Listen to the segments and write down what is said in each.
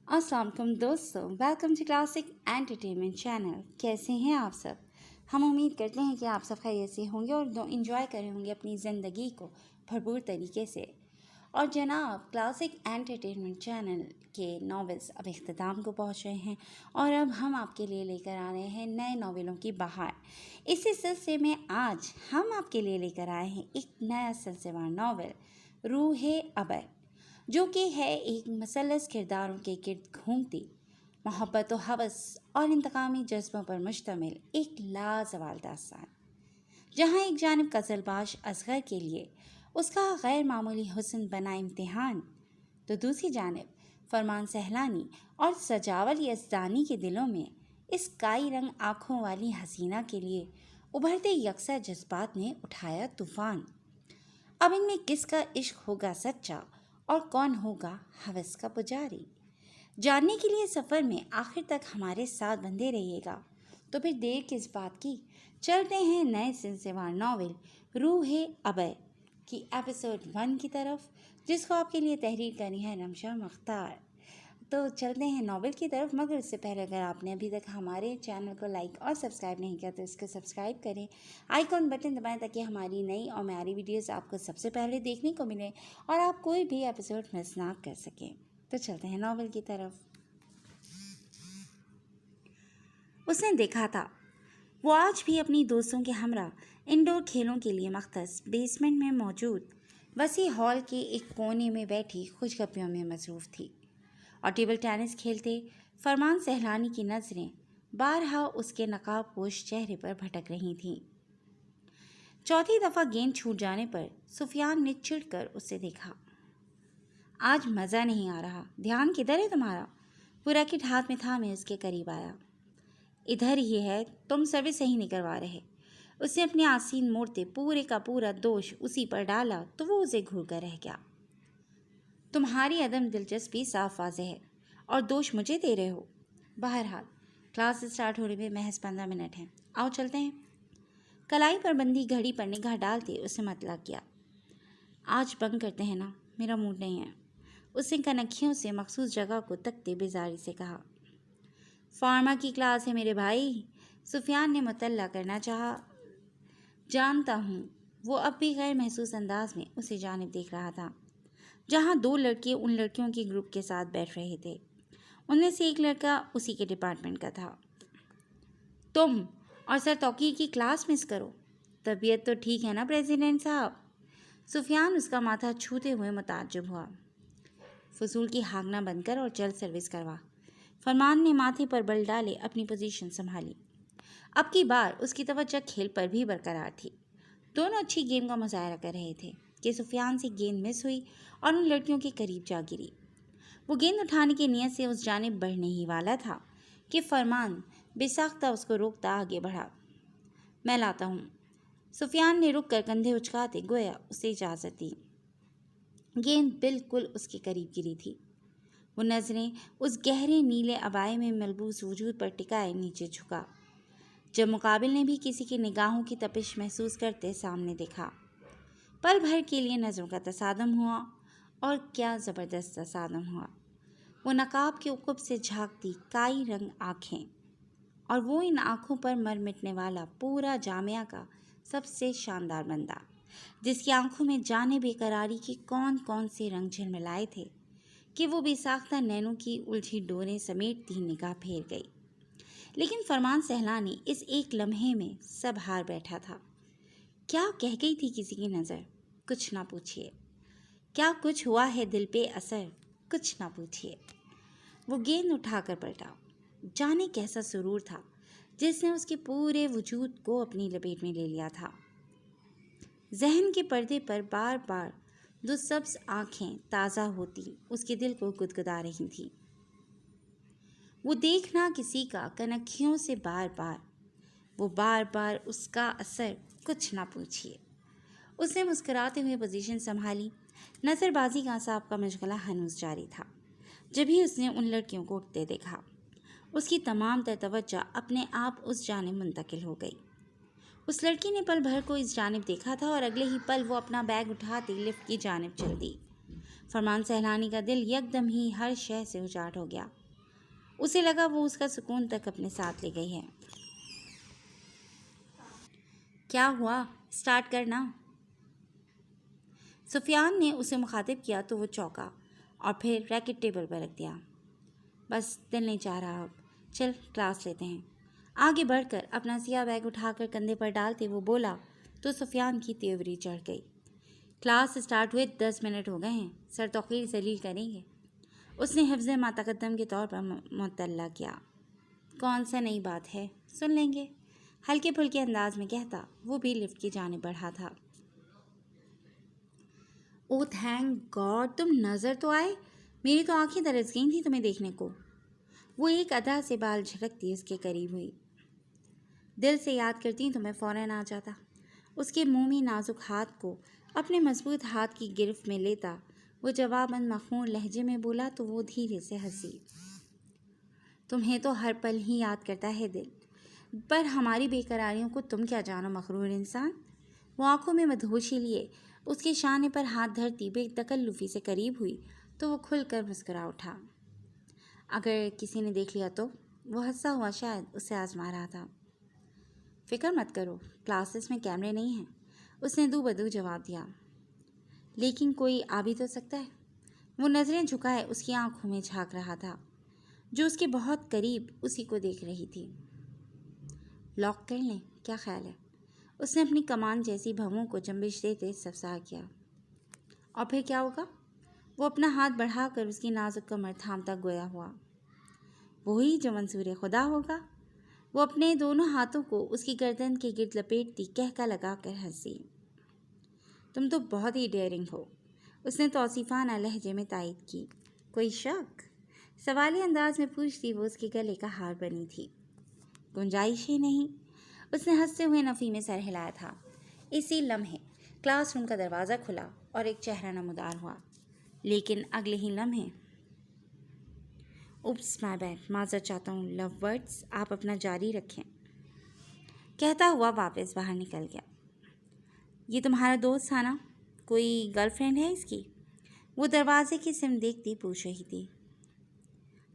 अस्सलाम वालेकुम दोस्तों, welcome to classic entertainment channel. कैसे हैं आप सब? हम उम्मीद करते हैं कि आप सब खैरियत से होंगे और इंजॉय कर रहे होंगे अपनी ज़िंदगी को भरपूर तरीके से। और जनाब, क्लासिक एंटरटेनमेंट चैनल के नॉवेल्स अब इख्तिताम को पहुंच रहे हैं और अब हम आपके लिए लेकर आ रहे हैं नए नॉवेलों की बहार। इसी सिलसिले में आज हम आपके लिए लेकर आए हैं एक नया सिलसिलेवार नॉवेल, रूहे अबर, जो कि है एक मसलस किरदारों के गिर्द घूमती, मोहब्बत व हवस और इंतकामी जज्बों पर मुश्तमिल एक लाजवाब दास्तान। जहाँ एक जानिब गज़लबाज असगर के लिए उसका गैर मामूली हुस्न बना इम्तिहान, तो दूसरी जानिब फरमान सहलानी और सजावल यज़दानी के दिलों में इस काई रंग आँखों वाली हसीना के लिए उभरते यकसा जज्बात ने उठाया तूफ़ान। अब इनमें किसका इश्क होगा सच्चा और कौन होगा हवस का पुजारी, जानने के लिए सफ़र में आखिर तक हमारे साथ बंधे रहिएगा। तो फिर देर किस बात की, चलते हैं नए सिलसिलेवार नॉवेल रूहे अबर की एपिसोड 1 की तरफ, जिसको आपके लिए तहरीर करी है रमशा मुख्तार। तो चलते हैं नॉवेल की तरफ, मगर उससे पहले अगर आपने अभी तक हमारे चैनल को लाइक और सब्सक्राइब नहीं किया तो इसको सब्सक्राइब करें, आइकॉन बटन दबाएं ताकि हमारी नई और म्यारी वीडियोस आपको सबसे पहले देखने को मिले और आप कोई भी एपिसोड मिस ना कर सकें। तो चलते हैं नॉवेल की तरफ। उसने देखा था वो आज भी अपनी दोस्तों के हमरा इंडोर खेलों के लिए मख्तस बेसमेंट में मौजूद वसी हॉल के एक कोने में बैठी खुशगपियों में मसरूफ़ थी और टेबल टेनिस खेलते फरमान सहलानी की नज़रें बारहा उसके नकाबपोश चेहरे पर भटक रही थीं। चौथी दफ़ा गेंद छूट जाने पर सुफियान ने चिढ़कर उसे देखा। आज मज़ा नहीं आ रहा, ध्यान किधर है तुम्हारा? वो रैकेट हाथ में था, मैं उसके करीब आया। इधर ही है, तुम सर्विस सही नहीं करवा रहे। उसने अपने आसीन मोड़ते पूरे का पूरा दोष उसी पर डाला तो वो उसे घूर कर रह गया। तुम्हारी अदम दिलचस्पी साफ वाज़ेह है और दोष मुझे दे रहे हो। बहरहाल क्लास स्टार्ट होने में महज 15 मिनट हैं, आओ चलते हैं। कलाई पर बंधी घड़ी पर निगाह डालते उसे मतला किया। आज बंद करते हैं ना, मेरा मूड नहीं है। उसने कनखियों से मखसूस जगह को तकते बेजारी से कहा। फार्मा की क्लास है मेरे भाई, सुफियान ने मुतल्ला करना चाहा। जानता हूँ। वो अब भी गैर महसूस अंदाज में उसे जानिब देख रहा था जहाँ दो लड़के उन लड़कियों के ग्रुप के साथ बैठ रहे थे। उनमें से एक लड़का उसी के डिपार्टमेंट का था। तुम और सर तौकीर की क्लास मिस करो, तबीयत तो ठीक है ना प्रेसिडेंट साहब? सुफियान उसका माथा छूते हुए मुताज्जुब हुआ। फजूल की हाँकना बंद कर और जल्द सर्विस करवा। फरमान ने माथे पर बल डाले अपनी पोजीशन संभाली। अब की बार उसकी तवज्जो खेल पर भी बरकरार थी। दोनों अच्छी गेम का मुजाहरा कर रहे थे कि सुफियान से गेंद मिस हुई और उन लड़कियों के करीब जा गिरी। वो गेंद उठाने की नीयत से उस जानिब बढ़ने ही वाला था कि फरमान बेसाख्ता उसको रोकता आगे बढ़ा। मैं लाता हूँ। सुफियान ने रुक कर कंधे उचकाते गोया उसे इजाज़त दी। गेंद बिल्कुल उसके करीब गिरी थी। वो नज़रें उस गहरे नीले अबाए में मलबूस वजूद पर टिकाए नीचे झुका। जब मुकाबिल ने भी किसी की निगाहों की तपिश महसूस करते सामने देखा। पल भर के लिए नज़रों का तसादम हुआ, और क्या ज़बरदस्त तसादम हुआ। वो नकाब के उक़ुब से झांकती काई रंग आँखें, और वो इन आँखों पर मर मिटने वाला पूरा जामिया का सबसे शानदार बंदा, जिसकी आंखों में जाने बेकरारी के कौन कौन से रंग झिलमिलाए थे कि वो बेसाख्ता नैनों की उलझी डोरें समेटती निगाह फेर गई। लेकिन फरमान सहलानी इस एक लम्हे में सब हार बैठा था। क्या कह गई थी किसी की नज़र? कुछ ना पूछिए। क्या कुछ हुआ है दिल पे असर? कुछ ना पूछिए। वो गेंद उठाकर पलटा। जाने कैसा सुरूर था जिसने उसके पूरे वजूद को अपनी लपेट में ले लिया था। जहन के पर्दे पर बार बार दो सब्ज आँखें ताज़ा होती उसके दिल को गुदगुदा रही थी। वो देखना किसी का कनखियों से बार बार, वो बार बार उसका असर, कुछ ना पूछिए। उसने मुस्कुराते हुए पोजीशन संभाली। नज़रबाजी का साहब का मशगला हनूस जारी था जब ही उसने उन लड़कियों को उठते देखा। उसकी तमाम तर तवज्जो अपने आप उस जानिब मुंतकिल हो गई। उस लड़की ने पल भर को इस जानिब देखा था और अगले ही पल वो अपना बैग उठाती लिफ्ट की जानिब चल दी। फरमान सहलानी का दिल यकदम ही हर शय से उजाड़ हो गया। उसे लगा वो उसका सुकून तक अपने साथ ले गई है। क्या हुआ, स्टार्ट करना। सुफियान ने उसे मुखातिब किया तो वो चौंका और फिर रैकेट टेबल पर रख दिया। बस दिल नहीं चाह रहा अब, चल क्लास लेते हैं। आगे बढ़कर अपना सिया बैग उठाकर कंधे पर डालते वो बोला तो सुफियान की तेवरी चढ़ गई। क्लास स्टार्ट हुए 10 मिनट हो गए हैं, सर तौकीर जलील करेंगे। उसने हिफ्ज़ मातकद्दम के तौर पर मुतल्ला किया। कौन सा नई बात है, सुन लेंगे, हल्के फुल्के अंदाज में कहता वो भी लिफ्ट की जाने बढ़ा था। ओ थैंक गॉड, तुम नज़र तो आए, मेरी तो आंखें तरस गई थी तुम्हें देखने को। वो एक अदा से बाल झटकती उसके करीब हुई। दिल से याद करती तो मैं फ़ौरन आ जाता। उसके मोमी नाजुक हाथ को अपने मजबूत हाथ की गिरफ्त में लेता वो जवाबन मखमूर लहजे में बोला तो वो धीरे से हंसी। तुम्हें तो हर पल ही याद करता है दिल, पर हमारी बेकरारियों को तुम क्या जानो मखरूर इंसान। वो आंखों में मदहोशी लिए उसके शाने पर हाथ धरती बेतकल्लुफ़ी से करीब हुई तो वो खुलकर मुस्कुरा उठा। अगर किसी ने देख लिया तो, वो हंसा हुआ शायद उसे आजमा रहा था। फिक्र मत करो, क्लासेस में कैमरे नहीं हैं, उसने दू बदू जवाब दिया। लेकिन कोई आ भी तो सकता है। वो नज़रें झुकाए उसकी आंखों में झांक रहा था जो उसके बहुत करीब उसी को देख रही थी। लॉक कर लें, क्या ख्याल है? उसने अपनी कमान जैसी भवों को जंबिश देते सफसा किया। और फिर क्या होगा? वो अपना हाथ बढ़ाकर उसकी नाजुक कमर थामता गोया हुआ। वही जो मंसूर खुदा होगा। वो अपने दोनों हाथों को उसकी गर्दन के गिर्द लपेटती कहका लगाकर हंसी। तुम तो बहुत ही डेयरिंग हो, उसने तौसीफाना लहजे में तायद की। कोई शक? सवाली अंदाज में पूछती वो उसके गले का हार बनी थी। गुंजाइश ही नहीं, उसने हंसते हुए नफ़ी में सर हिलाया था। इसी लम्हे क्लासरूम का दरवाज़ा खुला और एक चेहरा नमूदार हुआ, लेकिन अगले ही लम्हे उप्स माय बैड, माज़र चाहता हूँ लव वर्ड्स, आप अपना जारी रखें, कहता हुआ वापस बाहर निकल गया। ये तुम्हारा दोस्त था ना, कोई गर्लफ्रेंड है इसकी? वो दरवाजे की सिम देखती पूछ रही थी।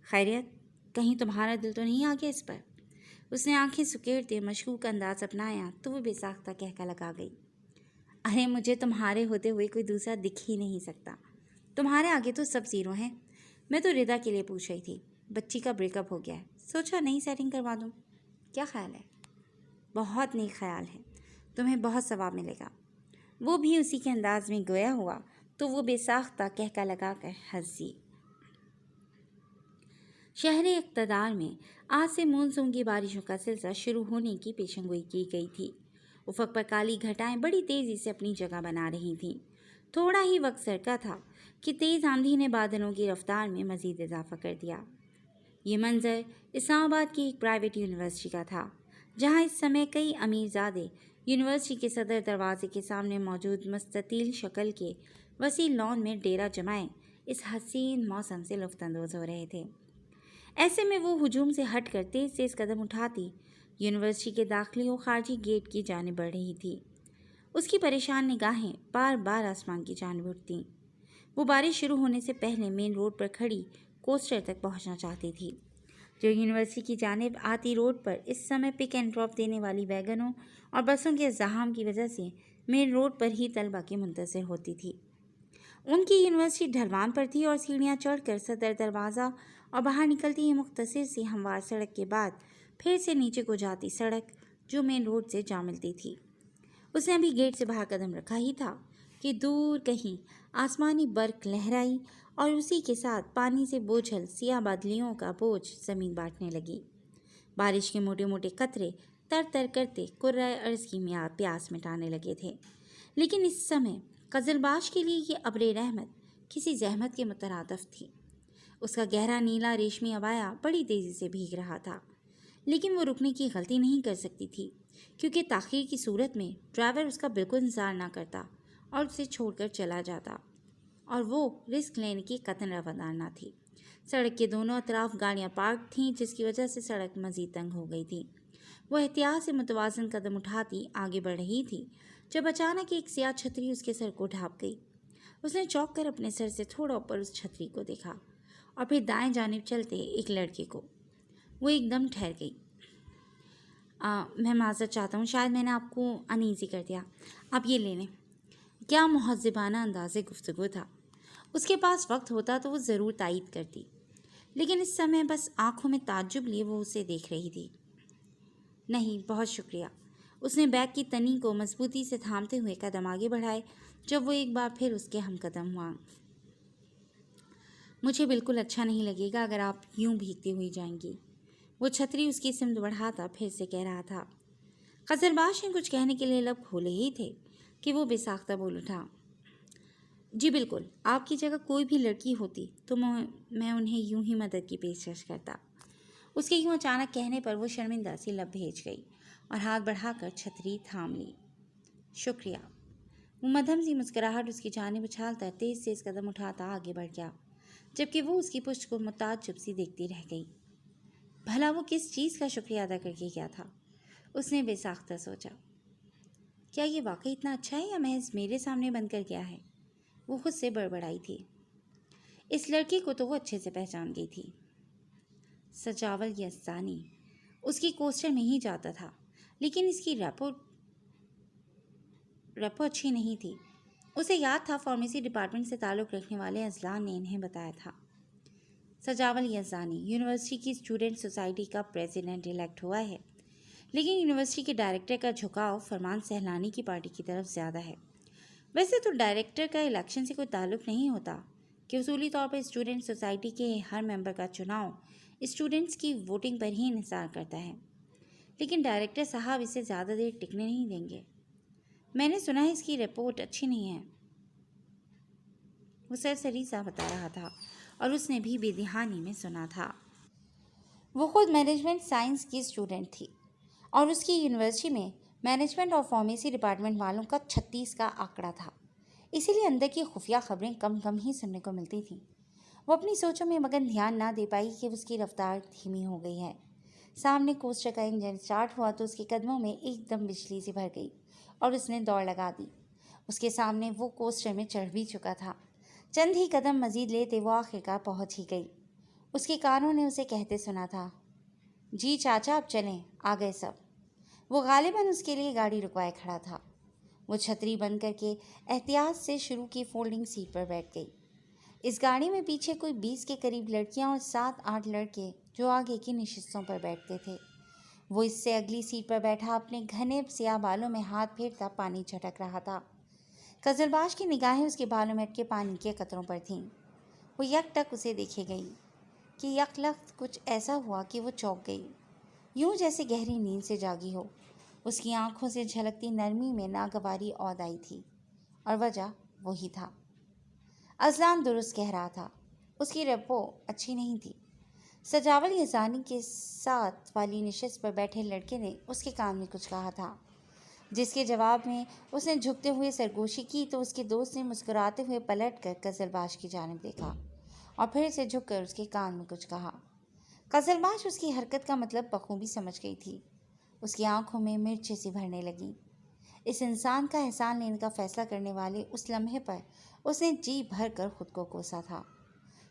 खैरियत, कहीं तुम्हारा दिल तो नहीं आ गया इस पर? उसने आंखें सुकेड़ते मशकूक अंदाज अपनाया तो वो बेसाख्ता कहका लगा गई। अरे मुझे तुम्हारे होते हुए कोई दूसरा दिख ही नहीं सकता, तुम्हारे आगे तो सब ज़ीरो हैं। मैं तो रिदा के लिए पूछ रही थी, बच्ची का ब्रेकअप हो गया है, सोचा नई सेटिंग करवा दूँ, क्या ख्याल है? बहुत नेक ख्याल है, तुम्हें बहुत सवाब मिलेगा। वो भी उसी के अंदाज में गोया हुआ तो वो बेसाख्ता कहका लगा कर हंसी। शहरी इक़्तिदार में आज से मानसून की बारिशों का सिलसिला शुरू होने की पेशंगोई की गई थी। उफ़क़ पर काली घटाएं बड़ी तेज़ी से अपनी जगह बना रही थीं। थोड़ा ही वक्त सरका था कि तेज़ आंधी ने बादलों की रफ्तार में मज़ीद इजाफा कर दिया। ये मंजर इस्लामाबाद की एक प्राइवेट यूनिवर्सिटी का था, जहाँ इस समय कई अमीरजादे यूनिवर्सिटी के सदर दरवाजे के सामने मौजूद मुस्ततील शक्ल के वसी लॉन में डेरा जमाए इस हसीन मौसम से लुत्फ़अंदोज़ हो रहे थे। ऐसे में वो हुजूम से हट कर तेज़ तेज़ कदम उठाती यूनिवर्सिटी के दाखिली और खारजी गेट की जानिब बढ़ रही थी। उसकी परेशान निगाहें बार बार आसमान की जानिब उठतीं। वो बारिश शुरू होने से पहले मेन रोड पर खड़ी कोस्टर तक पहुंचना चाहती थी, जो यूनिवर्सिटी की जानिब आती रोड पर इस समय पिक एंड ड्रॉप देने वाली वैगनों और बसों के ज़हाम की वजह से मेन रोड पर ही तलबा की मुंतज़िर होती थी। उनकी यूनिवर्सिटी ढलवान पर थी और सीढ़ियाँ चढ़कर सदर दरवाज़ा और बाहर निकलती ही मुख्तसर सी हमवार सड़क के बाद फिर से नीचे को जाती सड़क जो मेन रोड से जा मिलती थी। उसने अभी गेट से बाहर कदम रखा ही था कि दूर कहीं आसमानी बर्क लहराई और उसी के साथ पानी से बोझल सिया बादलियों का बोझ ज़मीन बांटने लगी। बारिश के मोटे मोटे कतरे तर तर करते कुर्राए अर्ज़ की प्यास मिटाने लगे थे। लेकिन इस समय कज़लबाश के लिए ये अब्रे रहमत किसी जहमत के मुतरादफ थी। उसका गहरा नीला रेशमी अबाया बड़ी तेज़ी से भीग रहा था, लेकिन वो रुकने की गलती नहीं कर सकती थी, क्योंकि ताख़ीर की सूरत में ड्राइवर उसका बिल्कुल इंतज़ार ना करता और उसे छोड़कर चला जाता, और वो रिस्क लेने की कतन रवादार ना थी। सड़क के दोनों अतराफ गाड़ियाँ पार्क थीं, जिसकी वजह से सड़क मज़ीद तंग हो गई थी। वो एहतियात से मुतवाज़न कदम उठाती आगे बढ़ रही थी जब अचानक एक सियाह छतरी उसके सर को ढाँप गई। اس نے چونک کر اپنے سر سے تھوڑا اوپر اس چھتری کو دیکھا اور پھر دائیں جانب چلتے ایک لڑکے کو۔ وہ ایک دم ٹھہر گئی۔ میں معذرت چاہتا ہوں، شاید میں نے آپ کو انیزی کر دیا، آپ یہ لے لیں۔ کیا مہذبانہ انداز گفتگو تھا۔ اس کے پاس وقت ہوتا تو وہ ضرور تائید کرتی، لیکن اس سمے بس آنکھوں میں تعجب لیے وہ اسے دیکھ رہی تھی۔ نہیں، بہت شکریہ۔ اس نے بیگ کی تنی کو مضبوطی سے تھامتے ہوئے قدم آگے بڑھائے جب وہ ایک بار پھر اس کے ہم قدم ہوا۔ مجھے بالکل اچھا نہیں لگے گا اگر آپ یوں بھیگتی ہوئی جائیں گی، وہ چھتری اس کی سمت بڑھاتا پھر سے کہہ رہا تھا۔ قزلباش نے کچھ کہنے کے لیے لب کھولے ہی تھے کہ وہ بے ساختہ بول اٹھا۔ جی بالکل، آپ کی جگہ کوئی بھی لڑکی ہوتی تو میں انہیں یوں ہی مدد کی پیشکش کرتا۔ اس کے یوں اچانک کہنے پر وہ شرمندہ سی لب بھیج گئی اور ہاتھ بڑھا کر چھتری تھام لی۔ شکریہ۔ وہ مدھم سی مسکراہٹ اس کی جانب اچھالتا تیز تیز قدم اٹھاتا آگے بڑھ گیا، جبکہ وہ اس کی پشت کو متعجب سی دیکھتی رہ گئی۔ بھلا وہ کس چیز کا شکریہ ادا کر کے گیا تھا؟ اس نے بے ساختہ سوچا۔ کیا یہ واقعی اتنا اچھا ہے یا محض میرے سامنے بن کر گیا ہے؟ وہ خود سے بڑبڑائی تھی۔ اس لڑکی کو تو وہ اچھے سے پہچان گئی تھی۔ سجاول یزدانی اس کی کوسٹر میں ہی جاتا تھا، لیکن اس کی ریپو اچھی نہیں تھی۔ اسے یاد تھا فارمیسی ڈپارٹمنٹ سے تعلق رکھنے والے اذلان نے انہیں بتایا تھا۔ سجاول یزدانی یونیورسٹی کی اسٹوڈنٹ سوسائٹی کا پریزیڈنٹ الیکٹ ہوا ہے، لیکن یونیورسٹی کے ڈائریکٹر کا جھکاؤ فرمان سہلانی کی پارٹی کی طرف زیادہ ہے۔ ویسے تو ڈائریکٹر کا الیکشن سے کوئی تعلق نہیں ہوتا کہ اصولی طور پر اسٹوڈنٹ سوسائٹی کے ہر ممبر کا چناؤ اسٹوڈنٹس کی ووٹنگ پر ہی انحصار کرتا ہے، لیکن ڈائریکٹر صاحب اسے زیادہ دیر ٹکنے نہیں دیں گے۔ میں نے سنا ہے اس کی رپورٹ اچھی نہیں ہے، وہ سرسری سا بتا رہا تھا، اور اس نے بھی بے دہانی میں سنا تھا۔ وہ خود مینجمنٹ سائنس کی اسٹوڈنٹ تھی اور اس کی یونیورسٹی میں مینجمنٹ اور فارمیسی ڈپارٹمنٹ والوں کا 36 کا آنکڑا تھا، اسی لیے اندر کی خفیہ خبریں کم کم ہی سننے کو ملتی تھیں۔ وہ اپنی سوچوں میں مگن دھیان نہ دے پائی کہ اس کی رفتار دھیمی ہو گئی ہے۔ سامنے کوسٹر کا انجن اسٹارٹ ہوا تو اس کے قدموں میں ایک دم بجلی سی بھر گئی اور اس نے دوڑ لگا دی۔ اس کے سامنے وہ کوسٹر میں چڑھ بھی چکا تھا۔ چند ہی قدم مزید لیتے وہ آخرکار پہنچ ہی گئی۔ اس کے کانوں نے اسے کہتے سنا تھا، جی چاچا اب چلیں، آ گئے سب۔ وہ غالباً اس کے لیے گاڑی رکوائے کھڑا تھا۔ وہ چھتری بند کر کے احتیاط سے شروع کی فولڈنگ سیٹ پر بیٹھ گئی۔ اس گاڑی میں پیچھے کوئی 20 کے قریب لڑکیاں اور 7-8 لڑکے جو آگے کی نشستوں پر بیٹھتے تھے۔ وہ اس سے اگلی سیٹ پر بیٹھا اپنے گھنے سیاہ بالوں میں ہاتھ پھیرتا پانی چھٹک رہا تھا۔ قزلباش کی نگاہیں اس کے بالوں میں اٹکے پانی کے قطروں پر تھیں۔ وہ یک ٹک اسے دیکھے گئی کہ یک لخت کچھ ایسا ہوا کہ وہ چونک گئی، یوں جیسے گہری نیند سے جاگی ہو۔ اس کی آنکھوں سے جھلکتی نرمی میں ناگواری عود آئی تھی، اور وجہ وہی تھا۔ اذلان درست کہہ رہا تھا، اس کی ریپو اچھی نہیں تھی۔ سجاول یزدانی کے ساتھ والی نشست پر بیٹھے لڑکے نے اس کے کان میں کچھ کہا تھا، جس کے جواب میں اس نے جھکتے ہوئے سرگوشی کی تو اس کے دوست نے مسکراتے ہوئے پلٹ کر قزلباش کی جانب دیکھا اور پھر سے جھک کر اس کے کان میں کچھ کہا۔ قزلباش اس کی حرکت کا مطلب بخوبی سمجھ گئی تھی۔ اس کی آنکھوں میں مرچیں سی بھرنے لگیں۔ اس انسان کا احسان لینے کا فیصلہ کرنے والے اس لمحے پر اس نے جی بھر کر خود کو کوسا تھا۔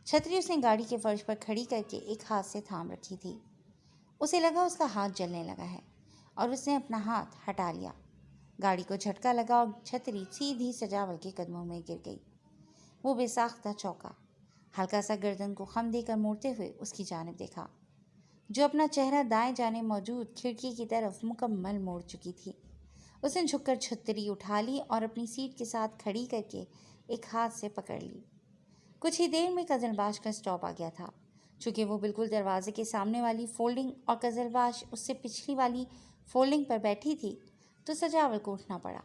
چھتری اس نے گاڑی کے فرش پر کھڑی کر کے ایک ہاتھ سے تھام رکھی تھی۔ اسے لگا اس کا ہاتھ جلنے لگا ہے اور اس نے اپنا ہاتھ ہٹا لیا۔ گاڑی کو جھٹکا لگا اور چھتری سیدھی سجاول کے قدموں میں گر گئی۔ وہ بے ساختہ چونکا، ہلکا سا گردن کو خم دے کر موڑتے ہوئے اس کی جانب دیکھا، جو اپنا چہرہ دائیں جانب موجود کھڑکی کی طرف مکمل موڑ چکی تھی۔ اس نے جھک کر چھتری اٹھا لی اور اپنی سیٹ کے ساتھ کھڑی کر کے ایک ہاتھ سے پکڑ لی۔ کچھ ہی دیر میں قزلباش کا اسٹاپ آ گیا تھا۔ چونکہ وہ بالکل دروازے کے سامنے والی فولڈنگ اور قزلباش اس سے پچھلی والی فولڈنگ پر بیٹھی تھی تو سجاول کو اٹھنا پڑا۔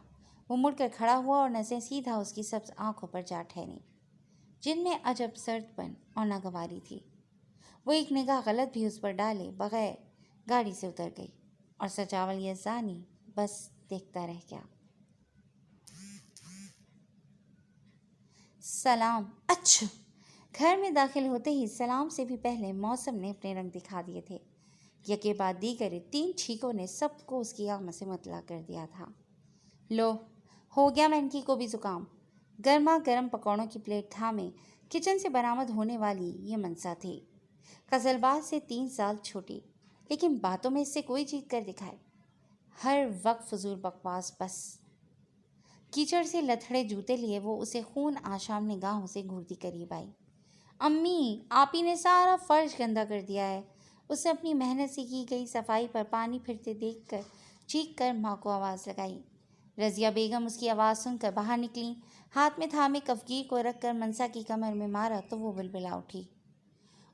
وہ مڑ کر کھڑا ہوا اور نظریں سیدھا اس کی سبز آنکھوں پر جا ٹھہریں، جن میں عجب سرد پن اور ناگواری تھی۔ وہ ایک نگاہ غلط بھی اس پر ڈالے بغیر گاڑی سے اتر گئی اور سجاول یزدانی بس دیکھتا رہ گیا۔ سلام۔ اچھا، گھر میں داخل ہوتے ہی سلام سے بھی پہلے موسم نے اپنے رنگ دکھا دیے تھے۔ یکے بعد دیگر 3 چھینکوں نے سب کو اس کی آمد سے مطلع کر دیا تھا۔ لو، ہو گیا مینکی کو بھی زکام۔ गर्मा गर्म पकौड़ों की प्लेट थामे किचन से बरामद होने वाली ये मनसा थी, कजलबाज से 3 साल छोटी, लेकिन बातों में इससे कोई जीत कर दिखाए। हर वक्त फजूल बकवास बस। कीचड़ से लथड़े जूते लिए वो उसे खून आशाम निगाहों से घूरती करीब आई। अम्मी, आप ही ने सारा फर्श गंदा कर दिया है। उसने अपनी मेहनत से की गई सफाई पर पानी फिरते देखकर चीख कर माँ को आवाज़ लगाई। रज़िया बेगम उसकी आवाज़ सुनकर बाहर निकली। हाथ में थामे कफगीर को रखकर मनसा की कमर में मारा तो वो बिलबिला उठी।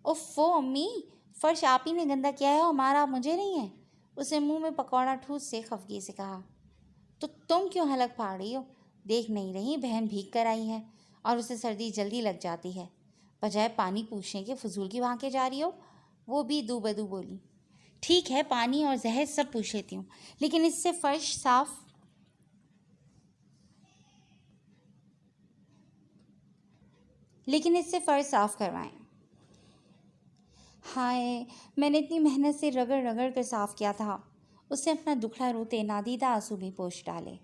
ओफो अम्मी, फर्श आप ही ने गंदा किया है और मारा मुझे नहीं है। उसने मुंह में पकौड़ा ठूस से खफगी से कहा। तो तुम क्यों हलक फाड़ रही हो? देख नहीं रही बहन भीग कर आई है और उसे सर्दी जल्दी लग जाती है। बजाय पानी पूछने के फजूल की भांके जा रही हो। वो भी दू बदू बोली। ठीक है, पानी और जहर सब पूछ लेती हूँ, लेकिन इससे फर्श साफ करवाएं। हाय, मैंने इतनी मेहनत से रगड़ रगड़ कर साफ किया था। उसने अपना दुखड़ा रोते नादीदा आंसू भी पोंछ डाले।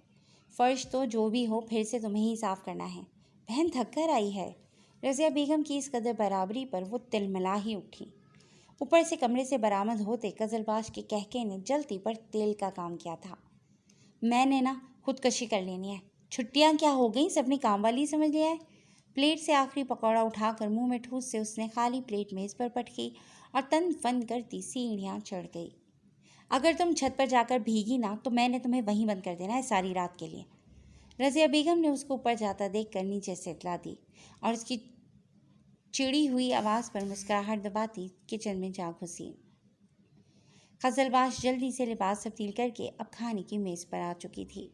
फर्श तो जो भी हो फिर से तुम्हें ही साफ करना है। बहन थक कर आई है। रज़िया बेगम की इस कदर बराबरी पर वो तिलमिला ही उठी। ऊपर से कमरे से बरामद होते कजलबाज के कहके ने जलती पर तेल का काम किया था। मैंने ना खुदकशी कर लेनी है। छुट्टियां क्या हो गई, सबने काम वाली समझ लिया है। प्लेट से आखिरी पकौड़ा उठाकर मुंह में ठूस से उसने खाली प्लेट मेज़ पर पटकी और तन फन करती सीढ़ियाँ चढ़ गई। अगर तुम छत पर जाकर भीगी ना तो मैंने तुम्हें वहीं बंद कर देना है सारी रात के लिए। रज़िया बेगम ने उसको ऊपर जाता देख कर नीचे से इतला दी और उसकी चिड़ी हुई आवाज़ पर मुस्कुराहट दबाती किचन में जा घुसी। कजलबाज जल्दी से लिबास तब्दील करके अब खाने की मेज़ पर आ चुकी थी।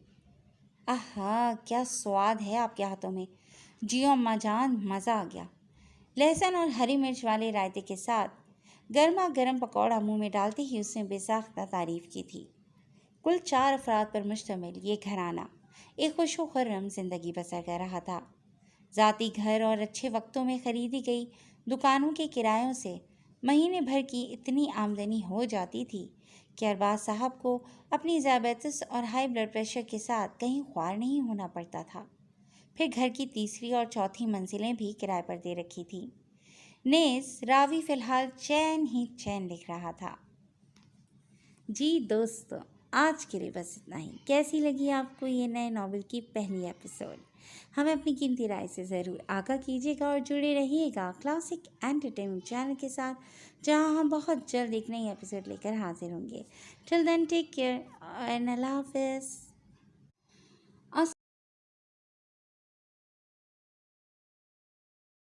आहा, क्या स्वाद है आपके हाथों में। जियो अम्मा जान, मज़ा आ गया। लहसुन और हरी मिर्च वाले रायते के साथ गर्मा गर्म पकौड़ा मुंह में डालते ही उसने बेसाख्ता तारीफ की थी। कुल 4 अफराद पर मुश्तमिल ये घराना एक खुश व खुर्रम जिंदगी बसर कर रहा था। ज़ाती घर और अच्छे वक्तों में खरीदी गई दुकानों के किरायों से महीने भर की इतनी आमदनी हो जाती थी कि अरबाज साहब को अपनी ज़ियाबेतिस और हाई ब्लड प्रेशर के साथ कहीं ख्वार नहीं होना पड़ता था। फिर घर की तीसरी और चौथी मंजिलें भी किराए पर दे रखी थी। नेस रावी फ़िलहाल चैन ही चैन लिख रहा था। जी दोस्तों, आज के लिए बस इतना ही। कैसी लगी आपको ये नए नॉवल की पहली एपिसोड? हमें अपनी कीमती राय से ज़रूर आगाह कीजिएगा और जुड़े रहिएगा क्लासिक एंटरटेनमेंट चैनल के साथ, जहां हम बहुत जल्द एक नई एपिसोड लेकर हाजिर होंगे। Till then take care and अल्लाह हाफ़िज़।